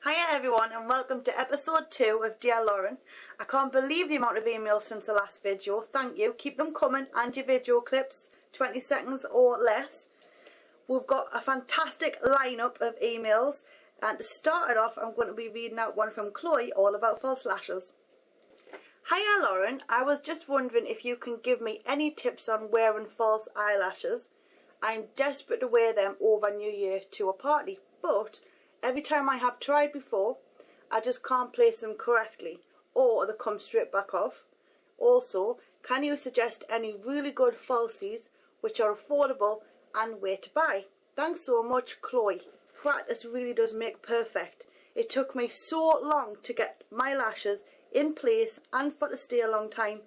Hiya everyone and welcome to episode 2 of Dear Lauren. I can't believe the amount of emails since the last video. Thank you. Keep them coming, and your video clips, 20 seconds or less. We've got a fantastic lineup of emails, and to start it off I'm going to be reading out one from Chloe all about false lashes. Hiya Lauren, I was just wondering if you can give me any tips on wearing false eyelashes. I'm desperate to wear them over New Year to a party, but every time I have tried before, I just can't place them correctly, or they come straight back off. Also, can you suggest any really good falsies which are affordable and where to buy? Thanks so much, Chloe. Practice really does make perfect. It took me so long to get my lashes in place and for to stay a long time.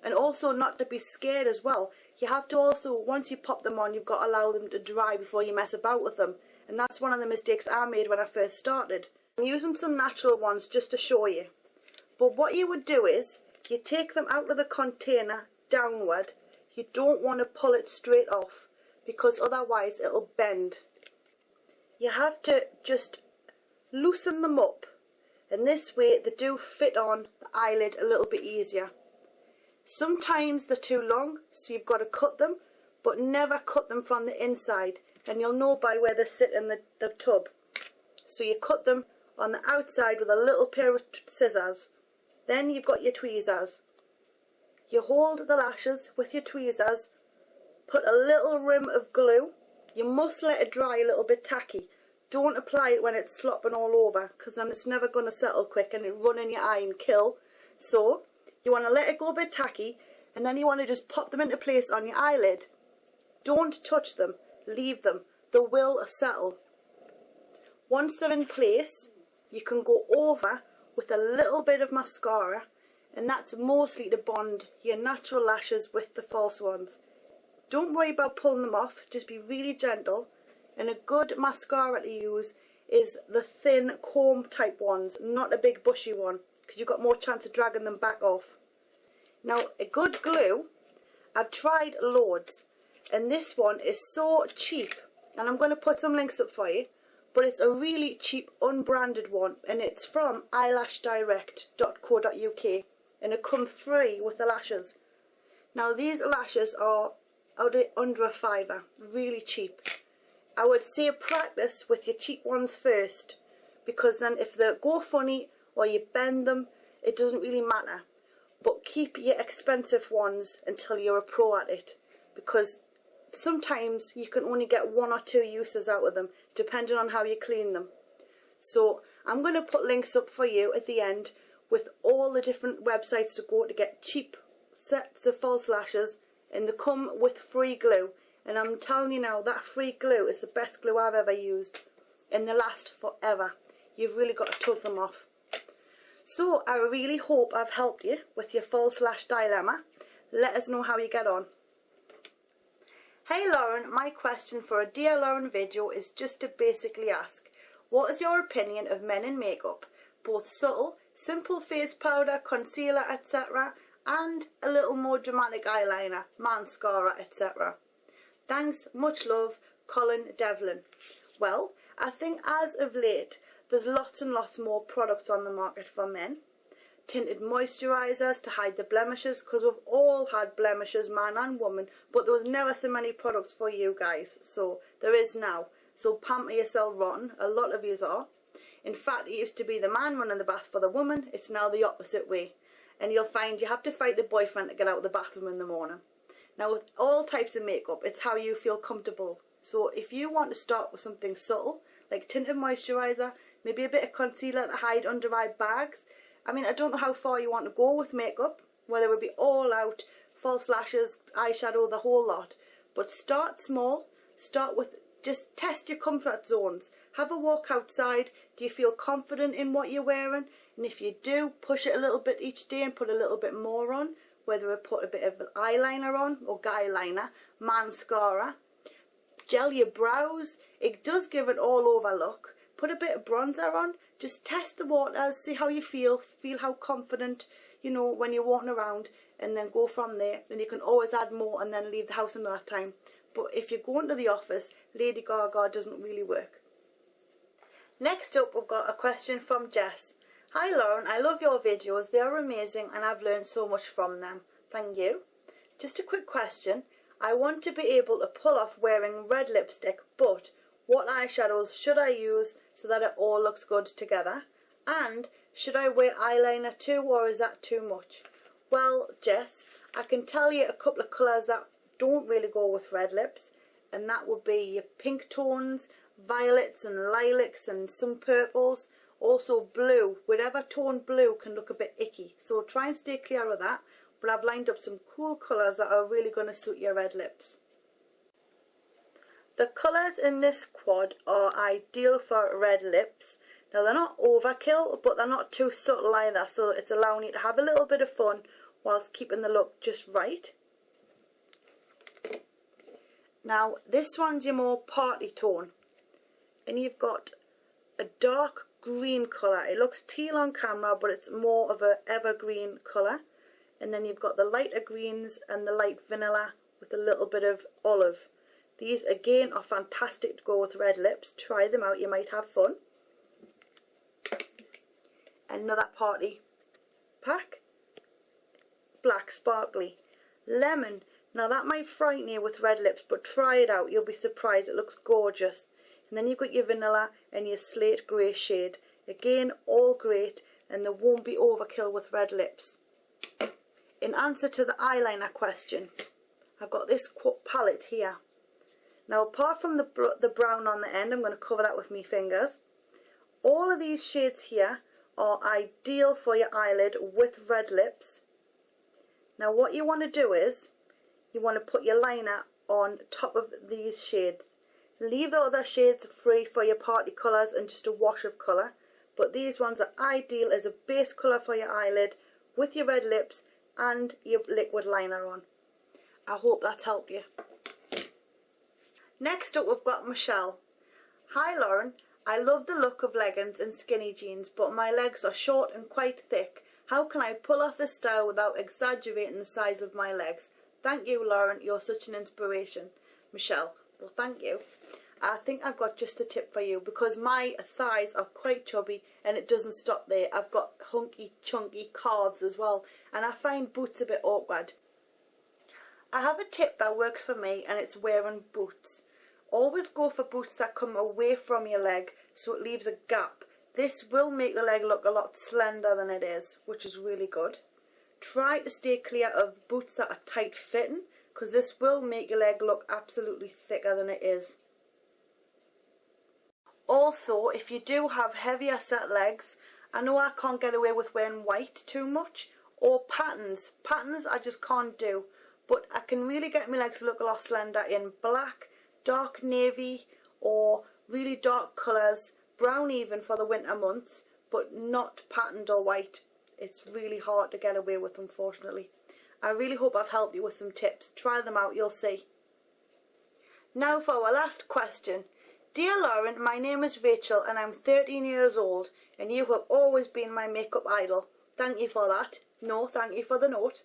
And also not to be scared as well. You have to also, once you pop them on, you've got to allow them to dry before you mess about with them. And that's one of the mistakes I made when I first started. I'm using some natural ones just to show you. But what you would do is, you take them out of the container downward. You don't want to pull it straight off, because otherwise it'll bend. You have to just loosen them up. And this way they do fit on the eyelid a little bit easier. Sometimes they're too long, so you've got to cut them, but never cut them from the inside. And you'll know by where they sit in the tub. So you cut them on the outside with a little pair of scissors. Then you've got your tweezers. You hold the lashes with your tweezers, put a little rim of glue. You must let it dry a little bit tacky. Don't apply it when it's slopping all over, because then it's never going to settle quick and it'll run in your eye and kill. So you want to let it go a bit tacky, and then you want to just pop them into place on your eyelid. Don't touch them. Leave them. They will settle. Once they're in place, you can go over with a little bit of mascara, and that's mostly to bond your natural lashes with the false ones. Don't worry about pulling them off, just be really gentle. And a good mascara to use is the thin comb type ones, not a big bushy one, because you've got more chance of dragging them back off. Now, a good glue, I've tried loads. And this one is so cheap, and I'm going to put some links up for you, but it's a really cheap unbranded one, and it's from eyelashdirect.co.uk, and it comes free with the lashes. Now these lashes are under a £5, really cheap. I would say practice with your cheap ones first, because then if they go funny or you bend them, it doesn't really matter. But keep your expensive ones until you're a pro at it, because sometimes you can only get 1 or 2 uses out of them, depending on how you clean them. So I'm going to put links up for you at the end with all the different websites to go to get cheap sets of false lashes, and they come with free glue. And I'm telling you now, that free glue is the best glue I've ever used, and they last forever. You've really got to tug them off. So I really hope I've helped you with your false lash dilemma. Let us know how you get on. Hey Lauren, my question for a Dear Lauren video is just to basically ask, what is your opinion of men in makeup? Both subtle, simple face powder, concealer, etc. and a little more dramatic eyeliner, mascara, etc. Thanks, much love, Colin Devlin. Well, I think as of late, there's lots and lots more products on the market for men. Tinted moisturisers to hide the blemishes, because we've all had blemishes, man and woman, but there was never so many products for you guys, so there is now. So pamper yourself rotten, a lot of yous are. In fact, it used to be the man running the bath for the woman, it's now the opposite way. And you'll find you have to fight the boyfriend to get out of the bathroom in the morning. Now with all types of makeup, it's how you feel comfortable. So if you want to start with something subtle, like tinted moisturiser, maybe a bit of concealer to hide under eye bags. I mean, I don't know how far you want to go with makeup, whether it would be all out, false lashes, eyeshadow, the whole lot. But start small, start with, just test your comfort zones. Have a walk outside, do you feel confident in what you're wearing? And if you do, push it a little bit each day and put a little bit more on, whether it put a bit of eyeliner on, or guy liner, mascara. Gel your brows, it does give an all over look. Put a bit of bronzer on, just test the waters, see how you feel how confident, you know, when you're walking around, and then go from there. And you can always add more and then leave the house another time. But if you're going to the office, Lady Gaga doesn't really work. Next up, we've got a question from Jess. Hi Lauren, I love your videos. They are amazing and I've learned so much from them. Thank you. Just a quick question. I want to be able to pull off wearing red lipstick, but what eyeshadows should I use so that it all looks good together? And should I wear eyeliner too, or is that too much? Well, Jess, I can tell you a couple of colours that don't really go with red lips, and that would be your pink tones, violets and lilacs and some purples. Also blue, whatever tone blue can look a bit icky, so try and stay clear of that, but I've lined up some cool colours that are really going to suit your red lips. The colours in this quad are ideal for red lips. Now they're not overkill, but they're not too subtle either, so it's allowing you to have a little bit of fun whilst keeping the look just right. Now this one's your more party tone, and you've got a dark green colour. It looks teal on camera, but it's more of an evergreen colour. And then you've got the lighter greens and the light vanilla with a little bit of olive. These again are fantastic to go with red lips. Try them out, you might have fun. Another party pack. Black sparkly. Lemon. Now that might frighten you with red lips, but try it out, you'll be surprised, it looks gorgeous. And then you've got your vanilla and your slate grey shade. Again, all great, and they won't be overkill with red lips. In answer to the eyeliner question, I've got this palette here. Now apart from the brown on the end, I'm going to cover that with my fingers. All of these shades here are ideal for your eyelid with red lips. Now what you want to do is, you want to put your liner on top of these shades. Leave the other shades free for your party colours and just a wash of colour, but these ones are ideal as a base colour for your eyelid with your red lips and your liquid liner on. I hope that's helped you. Next up we've got Michelle. Hi Lauren, I love the look of leggings and skinny jeans, but my legs are short and quite thick. How can I pull off this style without exaggerating the size of my legs? Thank you Lauren, you're such an inspiration. Michelle, well thank you. I think I've got just the tip for you, because my thighs are quite chubby and it doesn't stop there. I've got hunky chunky calves as well, and I find boots a bit awkward. I have a tip that works for me, and it's wearing boots. Always go for boots that come away from your leg so it leaves a gap. This will make the leg look a lot slender than it is, which is really good. Try to stay clear of boots that are tight fitting, because this will make your leg look absolutely thicker than it is. Also, if you do have heavier set legs, I know I can't get away with wearing white too much, or patterns. Patterns I just can't do, but I can really get my legs to look a lot slender in black, dark navy, or really dark colours, brown even for the winter months, but not patterned or white. It's really hard to get away with, unfortunately. I really hope I've helped you with some tips. Try them out, you'll see. Now for our last question. Dear Lauren, my name is Rachel and I'm 13 years old, and you have always been my makeup idol. Thank you for that. No, thank you for the note.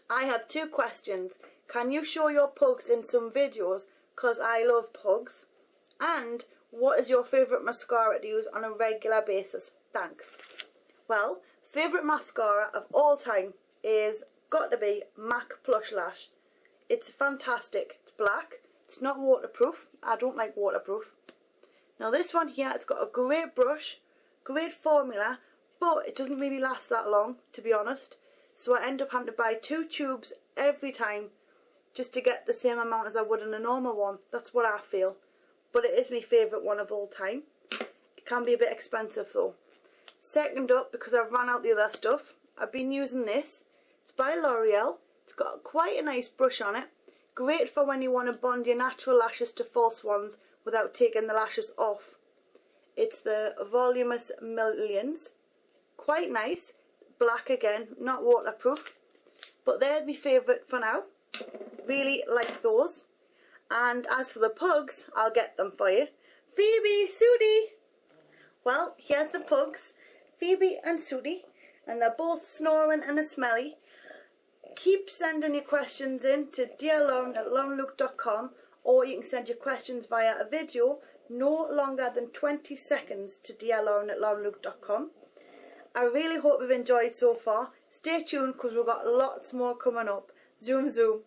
I have 2 questions. Can you show your pugs in some videos, cause I love pugs? And what is your favourite mascara to use on a regular basis? Thanks. Well, favourite mascara of all time is got to be MAC Plush Lash. It's fantastic. It's black. It's not waterproof. I don't like waterproof. Now this one here, it's got a great brush, great formula, but it doesn't really last that long, to be honest. So I end up having to buy 2 tubes every time just to get the same amount as I would in a normal one. That's what I feel. But it is my favourite one of all time. It can be a bit expensive though. Second up, because I've run out the other stuff, I've been using this. It's by L'Oreal. It's got quite a nice brush on it. Great for when you want to bond your natural lashes to false ones without taking the lashes off. It's the Voluminous Millions. Quite nice. Black again, not waterproof. But they're my favourite for now. Really like those. And as for the pugs, I'll get them for you. Phoebe, Sudi! Well, here's the pugs. Phoebe and Sudi. And they're both snoring and a smelly. Keep sending your questions in to dearlauren@laurenluke.com, or you can send your questions via a video no longer than 20 seconds to dearlauren@laurenluke.com. I really hope you've enjoyed so far. Stay tuned because we've got lots more coming up. Zoom zoom.